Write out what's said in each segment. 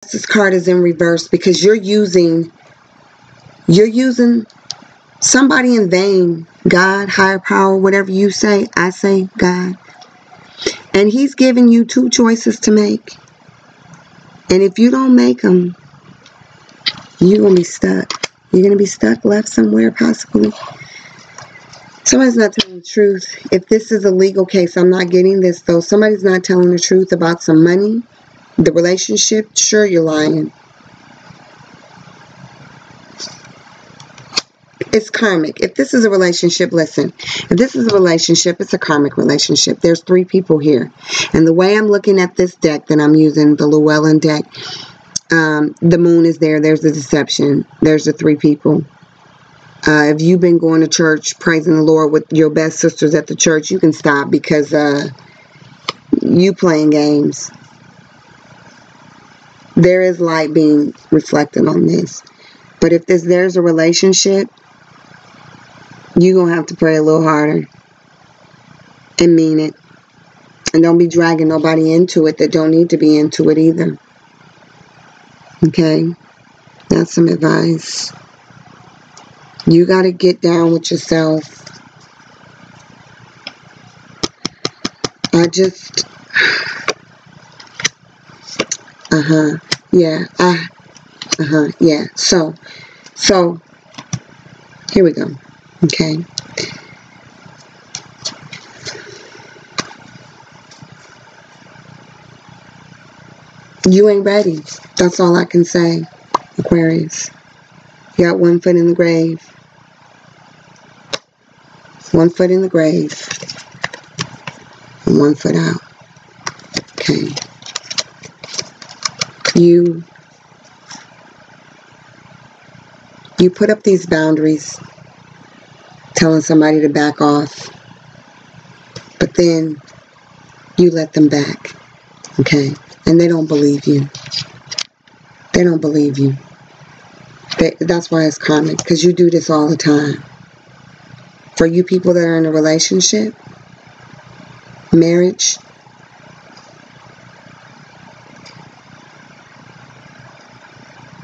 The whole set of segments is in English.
This card is in reverse because you're using somebody in vain. God, higher power, whatever you say, I say God. And he's giving you two choices to make. And if you don't make them, you're going to be stuck. You're going to be stuck, left somewhere possibly. Somebody's not telling the truth. If this is a legal case, I'm not getting this though. Somebody's not telling the truth about some money, the relationship. Sure, you're lying. It's karmic. If this is a relationship, listen. If this is a relationship, it's a karmic relationship. There's three people here. And the way I'm looking at this deck that I'm using, the Llewellyn deck, the moon is there. There's the deception. There's the three people. If you've been going to church, praising the Lord with your best sisters at the church, you can stop because you playing games. There is light being reflected on this. But if there's a relationship, you're going to have to pray a little harder and mean it. And don't be dragging nobody into it that don't need to be into it either. Okay? That's some advice. You got to get down with yourself. Yeah. So, here we go. Okay. You ain't ready. That's all I can say, Aquarius. You got 1 foot in the grave. 1 foot in the grave. And 1 foot out. Okay. You put up these boundaries, telling somebody to back off, but then you let them back, okay? And they don't believe you. They don't believe you. That's why it's karmic, because you do this all the time. For you people that are in a relationship, marriage,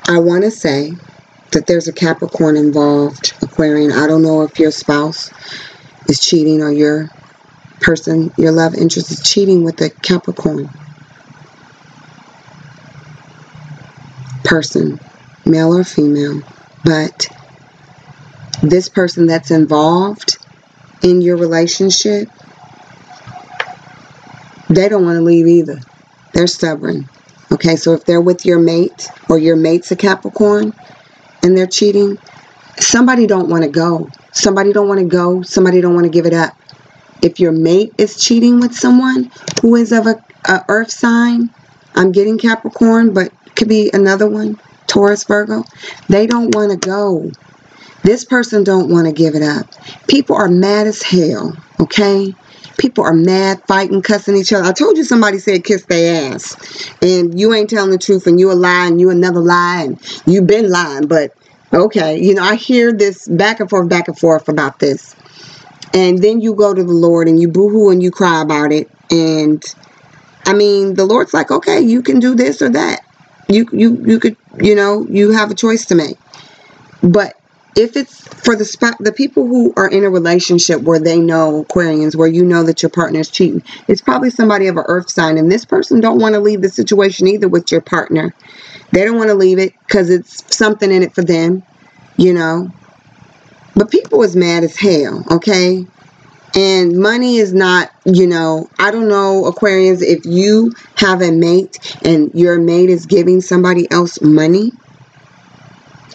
I want to say that there's a Capricorn involved, Aquarian. I don't know if your spouse is cheating or your person, your love interest is cheating with a Capricorn person, male or female. But this person that's involved in your relationship, they don't want to leave either. They're stubborn. Okay, so if they're with your mate or your mate's a Capricorn and they're cheating, somebody don't want to go. Somebody don't want to go. Somebody don't want to give it up. If your mate is cheating with someone who is of a earth sign, I'm getting Capricorn, but could be another one, Taurus, Virgo, they don't want to go. This person don't want to give it up. People are mad as hell, okay? People are mad, fighting, cussing each other. I told you somebody said kiss their ass. And you ain't telling the truth, and you a lie, and you another lie, and you've been lying. But, okay, you know, I hear this back and forth about this. And then you go to the Lord, and you boo-hoo, and you cry about it. And, I mean, the Lord's like, okay, you can do this or that. You could, you know, you have a choice to make. But if it's for the people who are in a relationship where they know, Aquarians, where you know that your partner is cheating, it's probably somebody of an earth sign, and this person don't want to leave the situation either with your partner. They don't want to leave it because it's something in it for them, you know. But people is mad as hell, okay? And money is not, you know, I don't know, Aquarians, if you have a mate and your mate is giving somebody else money,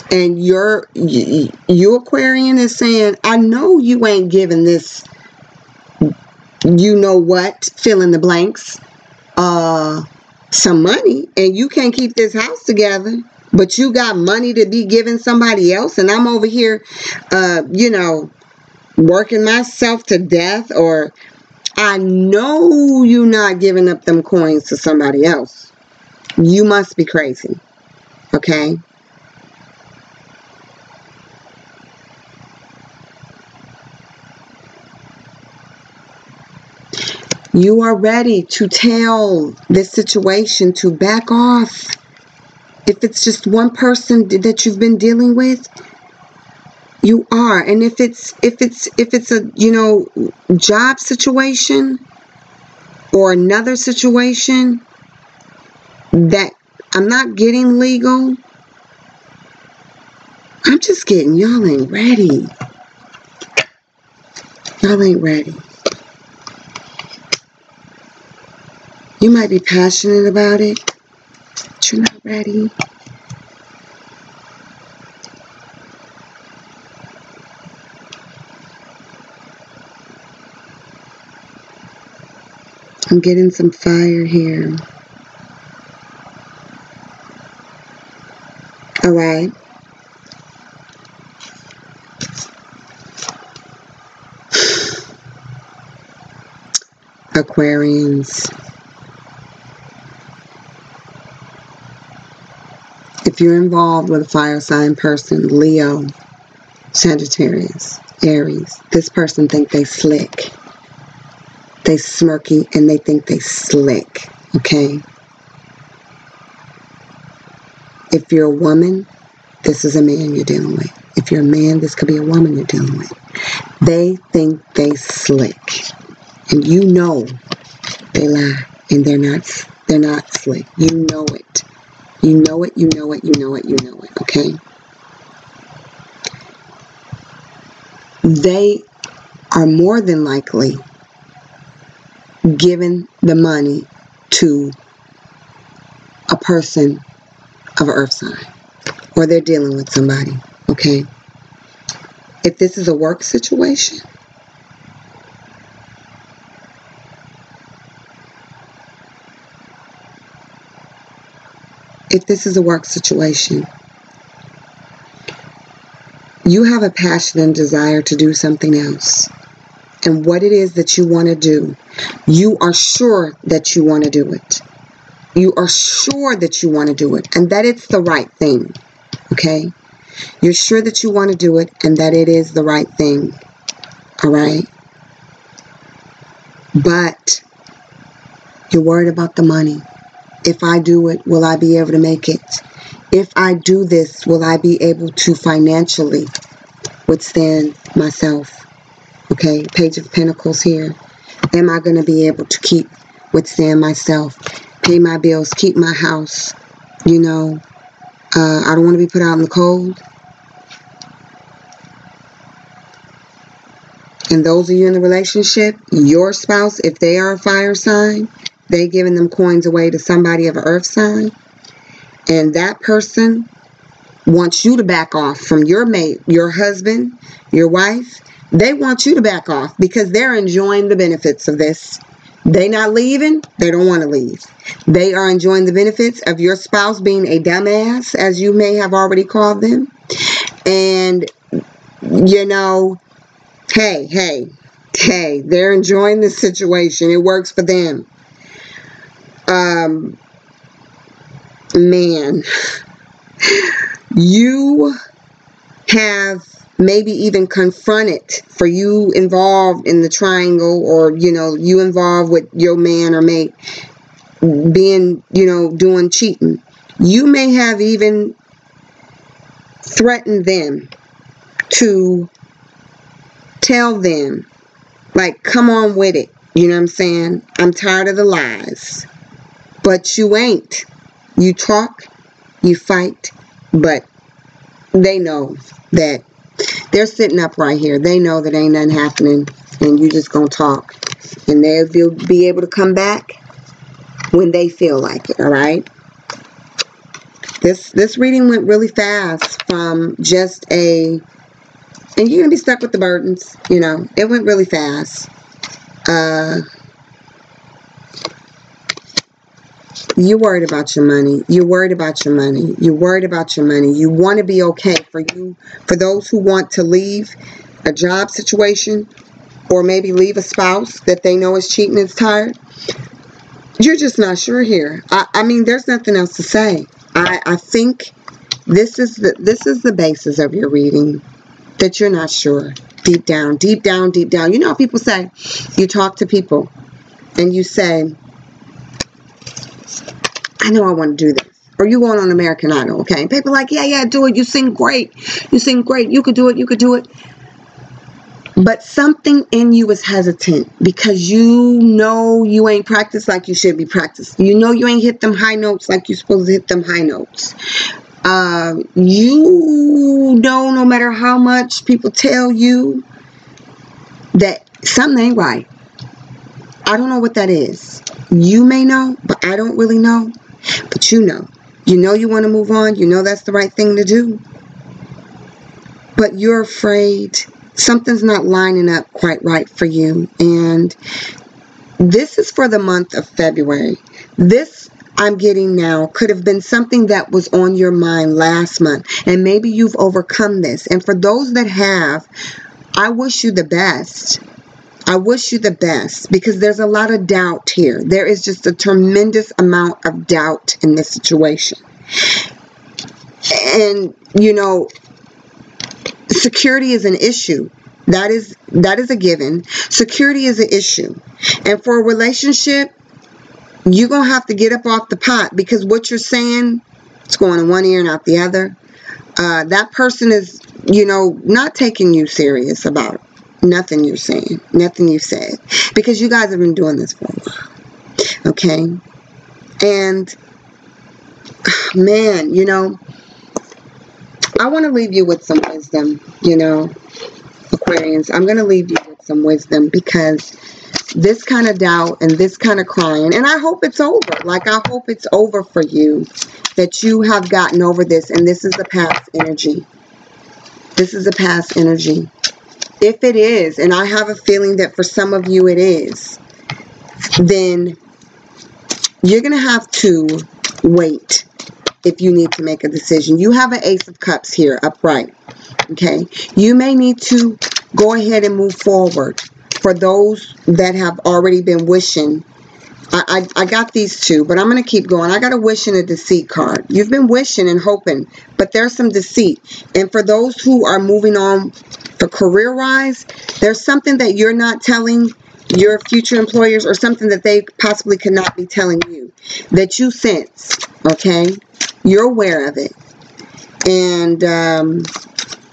and you Aquarian is saying, I know you ain't giving this, you know what, fill in the blanks, some money, and you can't keep this house together, but you got money to be giving somebody else, and I'm over here, you know, working myself to death, or I know you not giving up them coins to somebody else. You must be crazy, okay? You are ready to tell this situation to back off. If it's just one person that you've been dealing with, you are. And if it's a, you know, job situation or another situation that I'm not getting legal, I'm just getting, y'all ain't ready. Y'all ain't ready. You might be passionate about it, but you're not ready. I'm getting some fire here. All right. Aquarians. If you're involved with a fire sign person, Leo, Sagittarius, Aries, this person think they slick. They smirky and they think they slick, okay? If you're a woman, this is a man you're dealing with. If you're a man, this could be a woman you're dealing with. They think they slick. And you know they lie and they're not slick. You know it. You know it, you know it, you know it, you know it, okay? They are more than likely giving the money to a person of an earth sign, or they're dealing with somebody, okay? If this is a work situation, you have a passion and desire to do something else. And what it is that you want to do, you are sure that you want to do it. You are sure that you want to do it and that it's the right thing, okay? You're sure that you want to do it and that it is the right thing, all right? But you're worried about the money. If I do it, will I be able to make it? If I do this, will I be able to financially withstand myself? Okay, Page of Pentacles here. Am I going to be able to withstand myself, pay my bills, keep my house? You know, I don't want to be put out in the cold. And those of you in the relationship, your spouse, if they are a fire sign, they giving them coins away to somebody of an earth sign. And that person wants you to back off from your mate, your husband, your wife. They want you to back off because they're enjoying the benefits of this. They not leaving. They don't want to leave. They are enjoying the benefits of your spouse being a dumbass, as you may have already called them. And, you know, hey, they're enjoying this situation. It works for them. Man, you have maybe even confronted, for you involved in the triangle, or, you know, you involved with your man or mate being, you know, doing cheating. You may have even threatened them to tell them, like, come on with it. You know what I'm saying? I'm tired of the lies. But you ain't. You talk, you fight, but they know that they're sitting up right here. They know that ain't nothing happening, and you just gonna talk. And they'll be able to come back when they feel like it, all right? This reading went really fast from just and you're gonna be stuck with the burdens, you know. It went really fast. You're worried about your money. You're worried about your money. You're worried about your money. You want to be okay. For those who want to leave a job situation, or maybe leave a spouse that they know is cheating and is tired, you're just not sure here. I mean, there's nothing else to say. I think this is the basis of your reading, that you're not sure. Deep down, deep down, deep down. You know how people say, you talk to people and you say, I know I want to do this, or you going on American Idol, okay? And people are like, yeah, do it. You sing great. You sing great. You could do it. You could do it. But something in you is hesitant because you know you ain't practiced like you should be practiced. You know you ain't hit them high notes like you're supposed to hit them high notes. You know, no matter how much people tell you that something ain't right. I don't know what that is. You may know, but I don't really know. But you know. You know you want to move on. You know that's the right thing to do. But you're afraid something's not lining up quite right for you. And this is for the month of February. This I'm getting now could have been something that was on your mind last month. And maybe you've overcome this. And for those that have, I wish you the best. I wish you the best because there's a lot of doubt here. There is just a tremendous amount of doubt in this situation. And, you know, security is an issue. That is a given. Security is an issue. And for a relationship, you're going to have to get up off the pot because what you're saying, it's going in one ear and out the other. That person is, you know, not taking you serious about nothing you're saying, nothing you said, because you guys have been doing this for a while. Okay? And, man, you know, I want to leave you with some wisdom, you know, Aquarians. I'm going to leave you with some wisdom because this kind of doubt and this kind of crying, and I hope it's over. Like, I hope it's over for you, that you have gotten over this, and this is a past energy. This is a past energy. If it is, and I have a feeling that for some of you it is, then you're going to have to wait if you need to make a decision. You have an Ace of Cups here, upright. Okay? You may need to go ahead and move forward. For those that have already been wishing, I got these two, but I'm going to keep going. I got a wish and a deceit card. You've been wishing and hoping, but there's some deceit. And for those who are moving on for career-wise, there's something that you're not telling your future employers, or something that they possibly could not be telling you, that you sense, okay? You're aware of it. And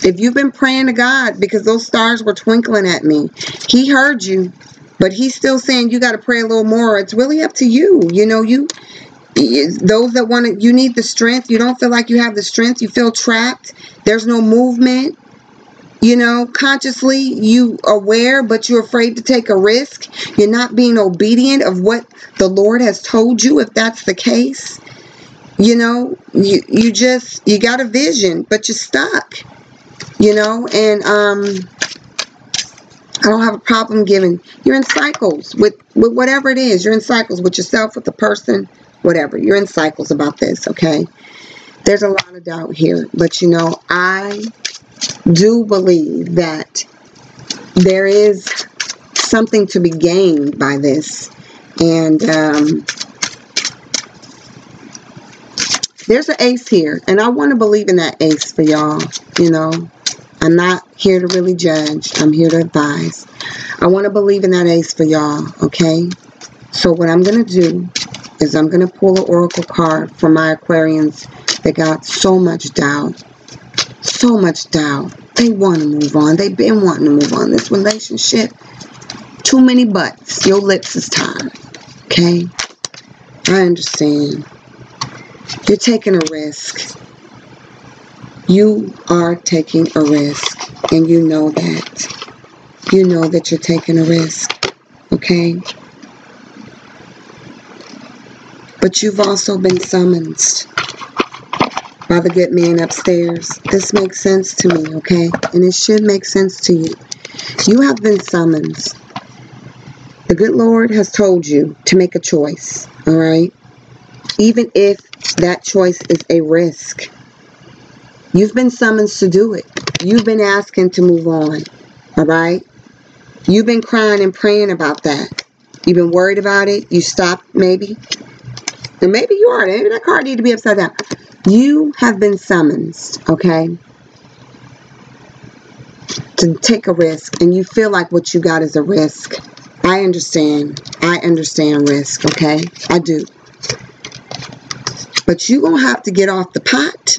if you've been praying to God, because those stars were twinkling at me, He heard you. But He's still saying you got to pray a little more. It's really up to you. You know, those that want to, you need the strength. You don't feel like you have the strength. You feel trapped. There's no movement. You know, consciously you aware, but you're afraid to take a risk. You're not being obedient of what the Lord has told you, if that's the case. You know, you got a vision, but you're stuck. You know, and I don't have a problem giving. You're in cycles with whatever it is. You're in cycles with yourself, with the person, whatever. You're in cycles about this, okay? There's a lot of doubt here. But, you know, I do believe that there is something to be gained by this. And there's an ace here. And I want to believe in that ace for y'all, you know. I'm not here to really judge. I'm here to advise. I want to believe in that ace for y'all, okay? So what I'm going to do is I'm going to pull an oracle card for my Aquarians that got so much doubt. So much doubt. They want to move on. They've been wanting to move on. This relationship, too many buts. Your lips is tired, okay? I understand. You're taking a risk. You are taking a risk, and you know that. You know that you're taking a risk, okay? But you've also been summoned by the good man upstairs. This makes sense to me, okay? And it should make sense to you. You have been summoned. The good Lord has told you to make a choice, all right? Even if that choice is a risk. You've been summoned to do it. You've been asking to move on. All right? You've been crying and praying about that. You've been worried about it. You stopped maybe. And maybe you are. Maybe that card needs to be upside down. You have been summoned, okay, to take a risk. And you feel like what you got is a risk. I understand. I understand risk, okay? I do. But you're going to have to get off the pot.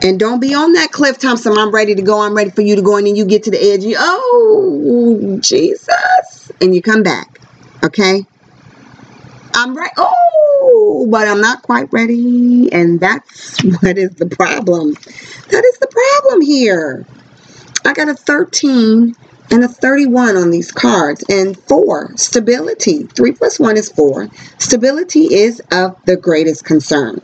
And don't be on that cliff, Thompson. I'm ready to go. I'm ready for you to go. And then you get to the edge. You, oh, Jesus. And you come back. Okay? I'm right. Oh, but I'm not quite ready. And that's what is the problem. That is the problem here. I got a 13 and a 31 on these cards. And 4, stability. 3 plus 1 is 4. Stability is of the greatest concern.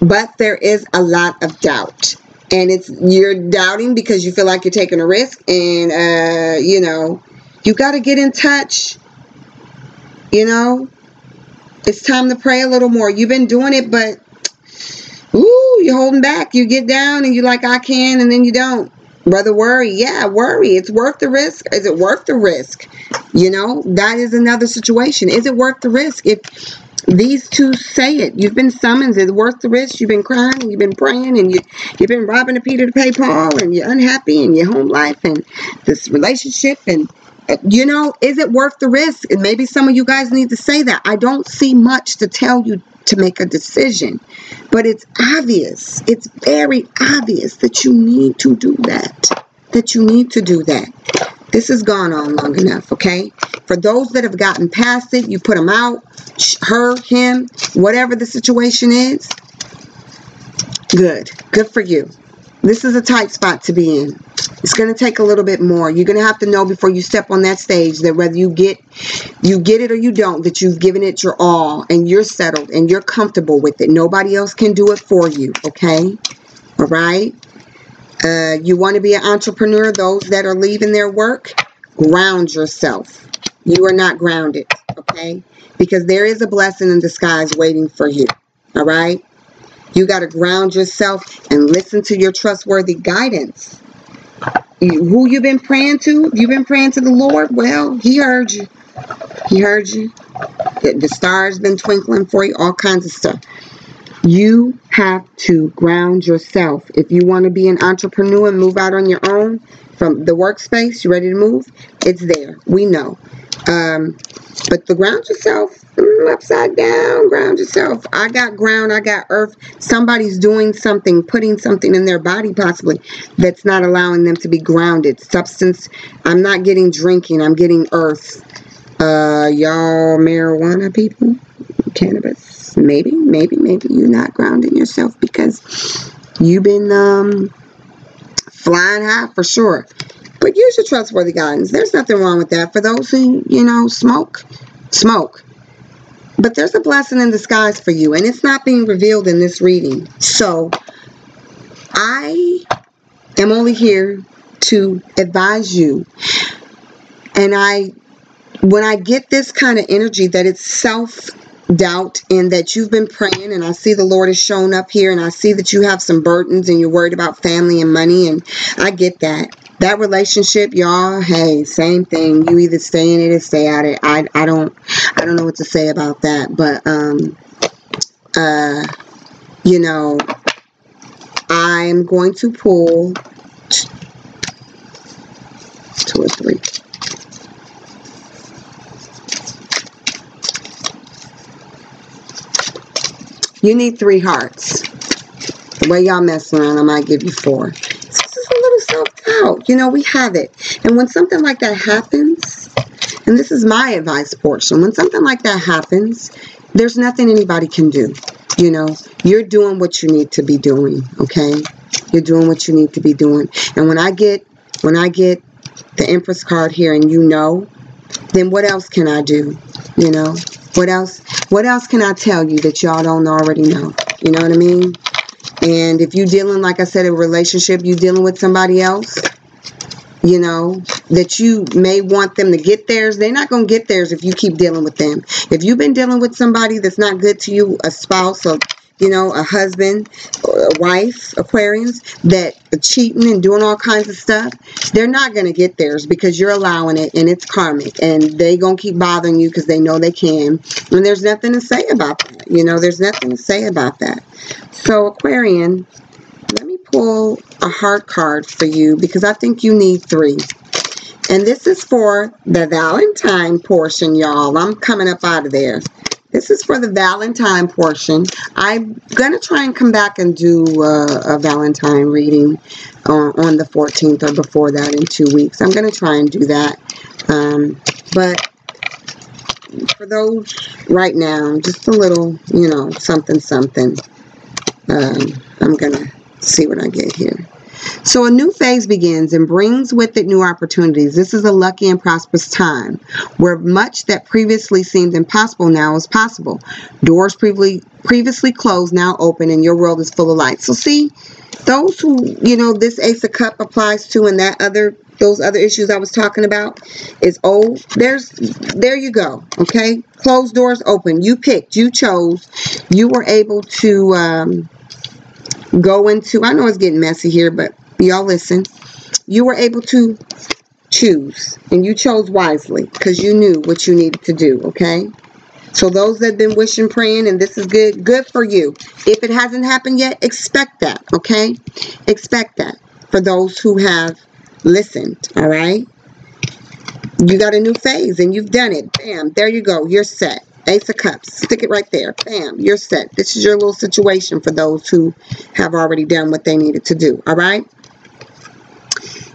But there is a lot of doubt. And you're doubting because you feel like you're taking a risk. And, you know, you got to get in touch. You know, it's time to pray a little more. You've been doing it, but, ooh, you're holding back. You get down and you're like, I can, and then you don't. Brother, worry. Yeah, worry. It's worth the risk. Is it worth the risk? You know, that is another situation. Is it worth the risk? If these two say it, you've been summoned. Is it worth the risk? You've been crying, and you've been praying, and you've been robbing the Peter to pay Paul, and you're unhappy in your home life and this relationship, and you know, is it worth the risk? And maybe some of you guys need to say that. I don't see much to tell you to make a decision, but it's obvious. It's very obvious that you need to do that. That you need to do that. This has gone on long enough, okay? For those that have gotten past it, you put them out, her, him, whatever the situation is. Good. Good for you. This is a tight spot to be in. It's going to take a little bit more. You're going to have to know before you step on that stage that whether you get it or you don't, that you've given it your all and you're settled and you're comfortable with it. Nobody else can do it for you, okay? All right? You want to be an entrepreneur, those that are leaving their work, ground yourself. You are not grounded, okay? Because there is a blessing in disguise waiting for you, all right? You got to ground yourself and listen to your trustworthy guidance. Who you've been praying to? You've been praying to the Lord? Well, He heard you. He heard you. The stars been twinkling for you, all kinds of stuff. You have to ground yourself. If you want to be an entrepreneur and move out on your own from the workspace, you ready to move? It's there. We know. But the ground yourself, upside down, ground yourself. I got ground, I got earth. Somebody's doing something, putting something in their body possibly that's not allowing them to be grounded. Substance, I'm not getting drinking, I'm getting earth. Y'all marijuana people, cannabis, maybe you're not grounding yourself because you've been flying high for sure. But use your trustworthy guidance. There's nothing wrong with that. For those who, you know, smoke. But there's a blessing in disguise for you, and it's not being revealed in this reading. So, I am only here to advise you. And when I get this kind of energy that it's self-doubt and that you've been praying, and I see the Lord has shown up here, and I see that you have some burdens and you're worried about family and money, and I get that. That relationship, y'all, hey, same thing. You either stay in it or stay out of it. I don't know what to say about that. But, you know, I'm going to pull 2 or 3. You need 3 hearts. The way y'all messing around, I might give you 4. A little self-doubt. You know, we have it. And when something like that happens, and this is my advice portion, when something like that happens, there's nothing anybody can do. You know, you're doing what you need to be doing, okay? You're doing what you need to be doing. And when I get the Empress card here and you know, then what else can I do? You know, what else can I tell you that y'all don't already know? You know what I mean? And if you're dealing, like I said, a relationship, you're dealing with somebody else, you know, that you may want them to get theirs. They're not going to get theirs if you keep dealing with them. If you've been dealing with somebody that's not good to you, a spouse, or, you know, a husband, or a wife, Aquarius, that are cheating and doing all kinds of stuff, they're not going to get theirs because you're allowing it and it's karmic. And they're going to keep bothering you because they know they can. And there's nothing to say about that. You know, there's nothing to say about that. So, Aquarian, let me pull a heart card for you because I think you need 3. And this is for the Valentine portion, y'all. I'm coming up out of there. This is for the Valentine portion. I'm going to try and come back and do a Valentine reading on the 14th or before that in 2 weeks. I'm going to try and do that. But for those right now, just a little, you know, something. I'm going to see what I get here. So a new phase begins and brings with it new opportunities. This is a lucky and prosperous time where much that previously seemed impossible now is possible. Doors previously closed now open, and your world is full of light. So see, those who, you know, this Ace of Cups applies to, and those other issues I was talking about is there you go. Okay, closed doors open. You picked, you chose, you were able to go into, I know it's getting messy here, but y'all listen. You were able to choose, and you chose wisely because you knew what you needed to do, okay? So those that have been wishing, praying, and this is good for you. If it hasn't happened yet, expect that, okay? Expect that for those who have listened, all right? You got a new phase, and you've done it. Bam, there you go. You're set. Ace of Cups. Stick it right there. Bam, you're set. This is your little situation for those who have already done what they needed to do. All right?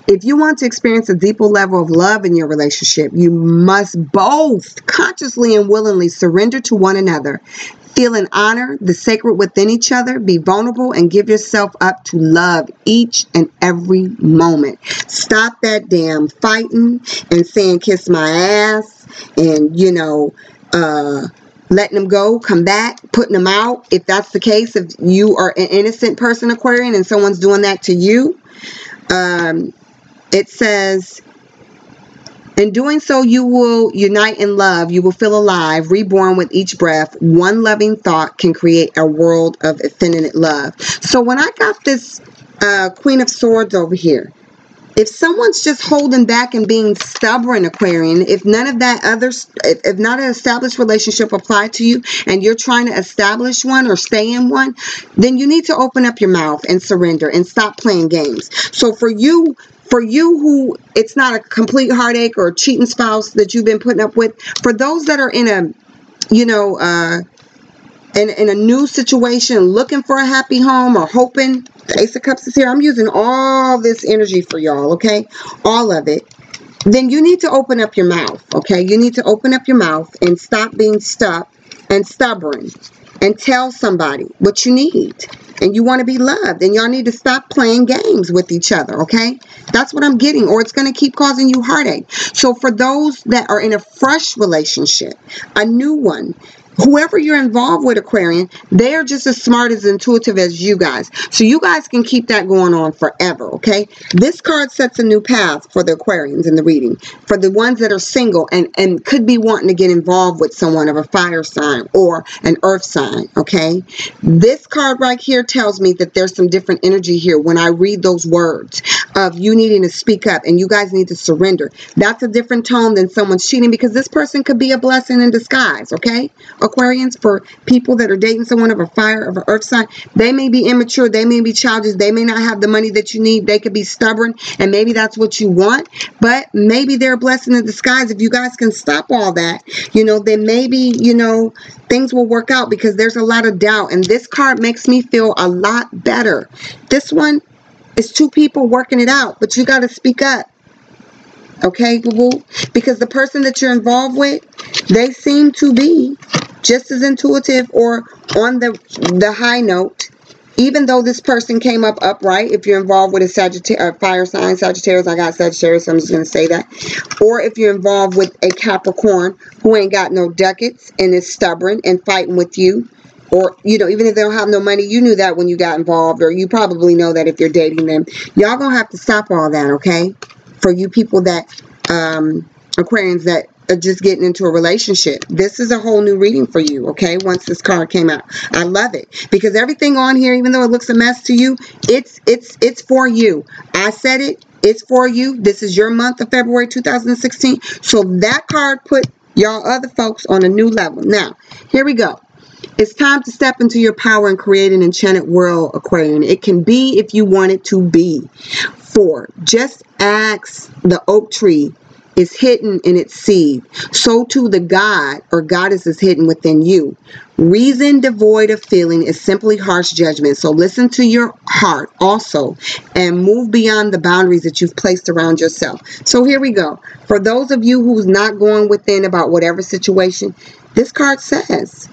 If you want to experience a deeper level of love in your relationship, you must both consciously and willingly surrender to one another. Feel and honor the sacred within each other. Be vulnerable and give yourself up to love each and every moment. Stop that damn fighting and saying kiss my ass and, you know, letting them go, come back, putting them out. If that's the case, if you are an innocent person, Aquarian, and someone's doing that to you, it says, in doing so, you will unite in love. You will feel alive, reborn with each breath. One loving thought can create a world of infinite love. So when I got this Queen of Swords over here, if someone's just holding back and being stubborn, Aquarian, if none of that if not an established relationship applied to you and you're trying to establish one or stay in one, then you need to open up your mouth and surrender and stop playing games. So for you who it's not a complete heartache or a cheating spouse that you've been putting up with, for those that are in a, you know, in a new situation, looking for a happy home or hoping, the Ace of Cups is here. I'm using all this energy for y'all, okay? All of it. Then you need to open up your mouth, okay? You need to open up your mouth and stop being stuck and stubborn and tell somebody what you need. And you want to be loved. And y'all need to stop playing games with each other, okay? That's what I'm getting, or it's going to keep causing you heartache. So for those that are in a fresh relationship, a new one, whoever you're involved with, Aquarian, they're just as smart, as intuitive as you guys. So you guys can keep that going on forever, okay? This card sets a new path for the Aquarians in the reading. For the ones that are single and could be wanting to get involved with someone of a fire sign or an earth sign, okay? This card right here tells me that there's some different energy here when I read those words of you needing to speak up and you guys need to surrender. That's a different tone than someone's cheating, because this person could be a blessing in disguise, okay? Aquarians, for people that are dating someone of a fire, of an earth sign, they may be immature, they may be childish, they may not have the money that you need, they could be stubborn, and maybe that's what you want, but maybe they're a blessing in disguise. If you guys can stop all that, you know, then maybe, you know, things will work out, because there's a lot of doubt, and this card makes me feel a lot better. This one is two people working it out, but you got to speak up. Okay, boo-boo? Because the person that you're involved with, they seem to be just as intuitive or on the high note, even though this person came up upright. If you're involved with a fire sign, Sagittarius, I got Sagittarius, so I'm just going to say that. Or if you're involved with a Capricorn who ain't got no ducats and is stubborn and fighting with you, or, you know, even if they don't have no money, you knew that when you got involved, or you probably know that if you're dating them. Y'all gonna have to stop all that, okay? For you people that, Aquarians that are just getting into a relationship, this is a whole new reading for you, okay? Once this card came out, I love it, because everything on here, even though it looks a mess to you, it's for you. I said it, it's for you. This is your month of February 2016. So that card put y'all other folks on a new level. Now, here we go. It's time to step into your power and create an enchanted world, Aquarian. It can be if you want it to be. 4. Just ask the oak tree is hidden in its seed, so too the God or goddess is hidden within you. Reason devoid of feeling is simply harsh judgment. So listen to your heart also and move beyond the boundaries that you've placed around yourself. So here we go. For those of you who's not going within about whatever situation, this card says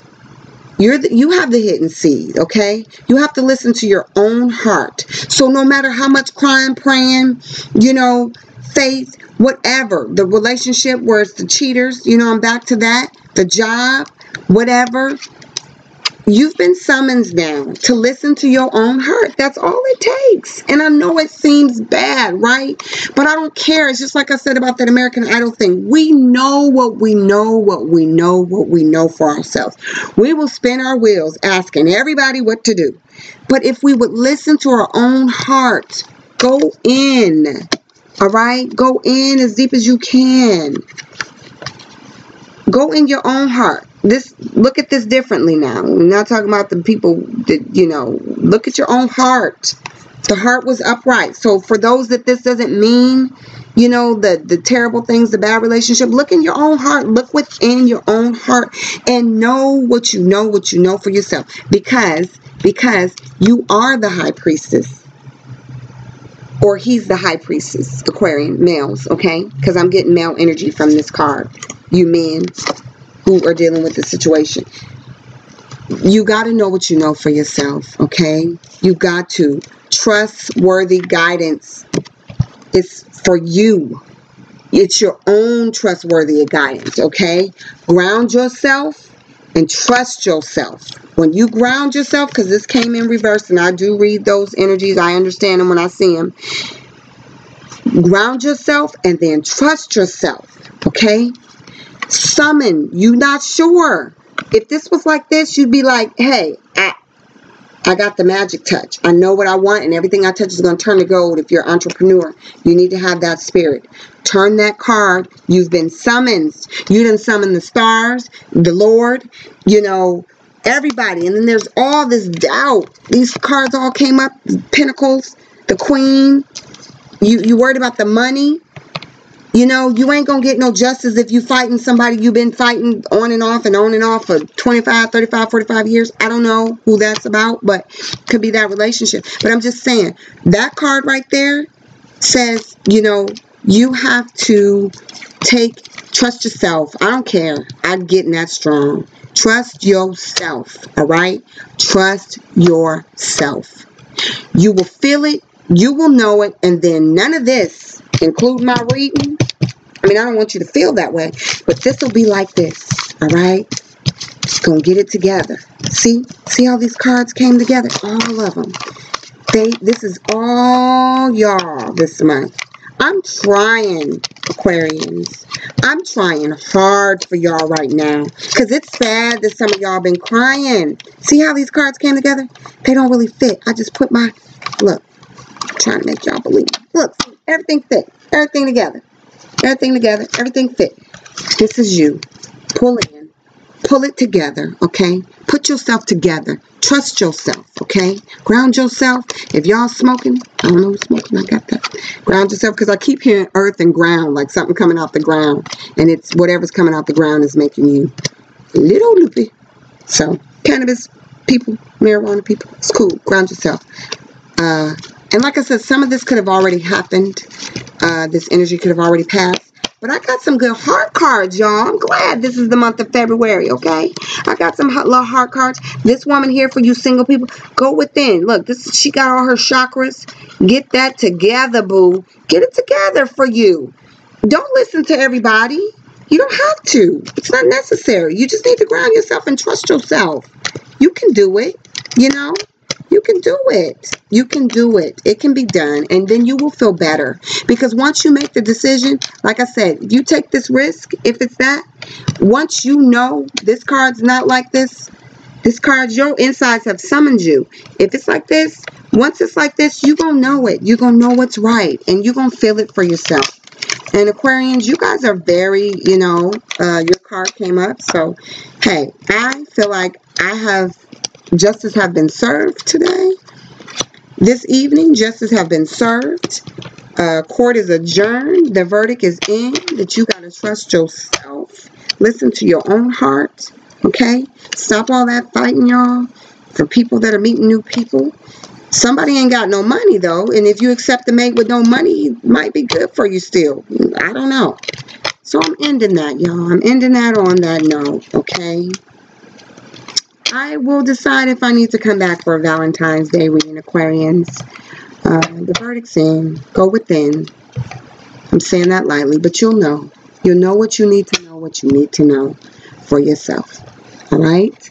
you have the hidden seed, okay? You have to listen to your own heart. So no matter how much crying, praying, you know, faith, whatever, the relationship where it's the cheaters, you know, I'm back to that, the job, whatever, you've been summoned now to listen to your own heart. That's all it takes. And I know it seems bad, right? But I don't care. It's just like I said about that American Idol thing. We know what we know, what we know, what we know for ourselves. We will spin our wheels asking everybody what to do. But if we would listen to our own heart, go in, all right? Go in as deep as you can. Go in your own heart. Look at this differently now. We're not talking about the people that, you know, look at your own heart. The heart was upright. So for those that this doesn't mean, you know, the terrible things, the bad relationship, look in your own heart. Look within your own heart and know what you know for yourself. Because you are the high priestess. Or he's the high priestess, Aquarian, males, okay? Because I'm getting male energy from this card. You men who are dealing with the situation. You got to know what you know for yourself, okay? You got to. Trustworthy guidance is for you. It's your own trustworthy guidance, okay? Ground yourself and trust yourself. When you ground yourself, because this came in reverse, and I do read those energies. I understand them when I see them. Ground yourself and then trust yourself, okay? Summon. You're not sure. If this was like this, you'd be like, hey, I got the magic touch. I know what I want, and everything I touch is going to turn to gold. If you're an entrepreneur, you need to have that spirit. Turn that card. You've been summoned. You done summoned the stars, the Lord, you know, everybody. And then there's all this doubt. These cards all came up. Pentacles, the Queen. You worried about the money. You know, you ain't going to get no justice if you fighting somebody you've been fighting on and off for 25, 35, 45 years. I don't know who that's about, but could be that relationship. But I'm just saying, that card right there says, you know, you have to trust yourself. I don't care. I'm getting that strong. Trust yourself, all right? Trust yourself. You will feel it. You will know it. And then none of this, including my reading, I mean, I don't want you to feel that way, but this will be like this, all right? Gonna get it together. See how these cards came together? All of them. This is all y'all this month. I'm trying, Aquarians. I'm trying hard for y'all right now, because it's sad that some of y'all been crying. See how these cards came together? They don't really fit. I just put my, look, I'm trying to make y'all believe. Look, see, everything fit. Everything together. Everything together. Everything fit. This is you. Pull in. Pull it together, okay? Put yourself together. Trust yourself, okay? Ground yourself. If y'all smoking, I don't know who's smoking. I got that. Ground yourself, because I keep hearing earth and ground, like something coming out the ground. And it's whatever's coming out the ground is making you a little loopy. So, cannabis people, marijuana people, it's cool. Ground yourself. And like I said, some of this could have already happened. This energy could have already passed. But I got some good heart cards, y'all. I'm glad this is the month of February, okay? I got some little heart cards. This woman here, for you single people, go within. Look, she got all her chakras. Get that together, boo. Get it together for you. Don't listen to everybody. You don't have to. It's not necessary. You just need to ground yourself and trust yourself. You can do it, you know? You can do it. You can do it. It can be done. And then you will feel better. Because once you make the decision, like I said, if you take this risk, if it's that, once you know this card's not like this card, your insides have summoned you. If it's like this, once it's like this, you're going to know it. You're going to know what's right. And you're going to feel it for yourself. And Aquarians, you guys are very, you know, your card came up. So, hey, I feel like justice have been served today. This evening, justice have been served. Court is adjourned. The verdict is in. That you got to trust yourself. Listen to your own heart. Okay? Stop all that fighting, y'all. For people that are meeting new people. Somebody ain't got no money, though. And if you accept the mate with no money, it might be good for you still. I don't know. So I'm ending that, y'all. I'm ending that on that note. Okay? I will decide if I need to come back for a Valentine's Day reading, Aquarians. The verdict's in. Go within. I'm saying that lightly, but you'll know. You'll know what you need to know, what you need to know for yourself. All right?